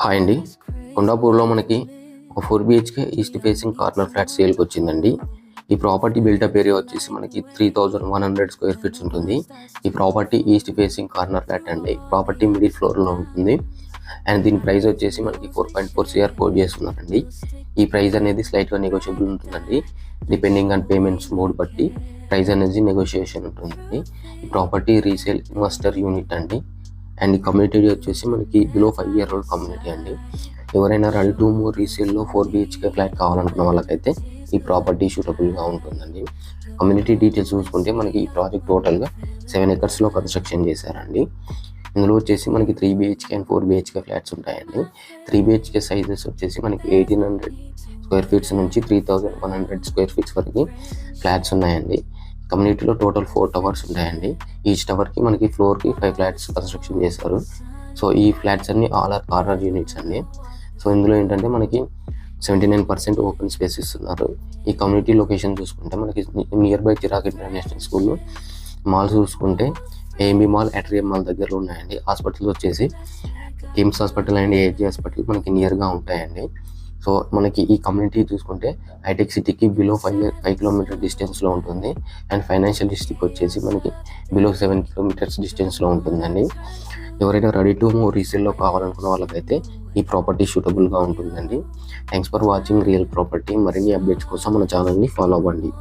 Hi అండి. కొండాపూర్లో మనకి ఒక 4 BHK east facing corner flat సేల్కి వచ్చిందండి. ఈ ప్రాపర్టీ బిల్టప్ ఏరియా వచ్చేసి మనకి 3100 స్క్వేర్ ఫీట్స్ ఉంటుంది. ఈ property east facing corner flat అండి. ప్రాపర్టీ మిడిల్ ఫ్లోర్లో ఉంటుంది అండ్ దీని ప్రైస్ వచ్చేసి మనకి 4.4 CR కోట్ చేస్తున్నారండి. ఈ ప్రైస్ అనేది స్లైట్గా నెగోషియబుల్ ఉంటుందండి. డిపెండింగ్ ఆన్ పేమెంట్స్ మోడ్ బట్టి ప్రైస్ అనేది నెగోషియేషన్ ఉంటుందండి. ఈ ప్రాపర్టీ రీసేల్ ఇన్వెస్టర్ యూనిట్ అండి. అండ్ ఈ కమ్యూనిటీ వచ్చేసి మనకి బిలో 5 year old కమ్యూనిటీ అండి. ఎవరైనా రెడీ టు మూవ్ రీసేల్లో 4 BHK ఫ్లాట్ కావాలనుకున్న వాళ్ళకైతే ఈ ప్రాపర్టీ సూటబుల్గా ఉంటుందండి. కమ్యూనిటీ డీటెయిల్స్ చూసుకుంటే మనకి ఈ ప్రాజెక్ట్ టోటల్గా 7 acres కన్స్ట్రక్షన్ చేశారండి. ఇందులో వచ్చేసి మనకి 3 BHK అండ్ 4 BHK ఫ్లాట్స్ ఉంటాయండి. 3 BHK సైజెస్ వచ్చేసి మనకి 1800 స్క్వేర్ ఫీట్స్ నుంచి 3100 స్క్వేర్ ఫీట్స్ వరకు ఫ్లాట్స్ ఉన్నాయండి. కమ్యూనిటీలో టోటల్ 4 towers ఉంటాయండి. ఈచ్ టవర్కి మనకి ఫ్లోర్కి 5 ఫ్లాట్స్ కన్స్ట్రక్షన్ చేశారు. సో ఈ ఫ్లాట్స్ అన్ని ఆల్ ఆర్ కార్నర్ యూనిట్స్ అండి. సో ఇందులో ఏంటంటే మనకి 79% ఓపెన్ స్పేస్ ఇస్తున్నారు. ఈ కమ్యూనిటీ లొకేషన్ చూసుకుంటే మనకి near by Chirec international school, malls చూసుకుంటే AMB మాల్, అట్రియం మాల్ దగ్గరలో ఉన్నాయండి. హాస్పిటల్స్ వచ్చేసి KIMS hospital and AG hospital మనకి నియర్గా ఉంటాయండి. సో మనకి ఈ కమ్యూనిటీ చూసుకుంటే హైటెక్ సిటీకి బిలో 5 కిలోమీటర్ డిస్టెన్స్లో ఉంటుంది అండ్ ఫైనాన్షియల్ డిస్ట్రిక్ట్ వచ్చేసి మనకి బిలో 7 kilometers డిస్టెన్స్లో ఉంటుందండి. ఎవరైనా రెడీ టు మూవ్ రీసేల్లో కావాలనుకున్న వాళ్ళకైతే ఈ ప్రాపర్టీ సూటబుల్గా ఉంటుందండి. Thanks for watching real property. మరిన్ని అప్డేట్స్ కోసం మన ఛానల్ని ఫాలో అవ్వండి.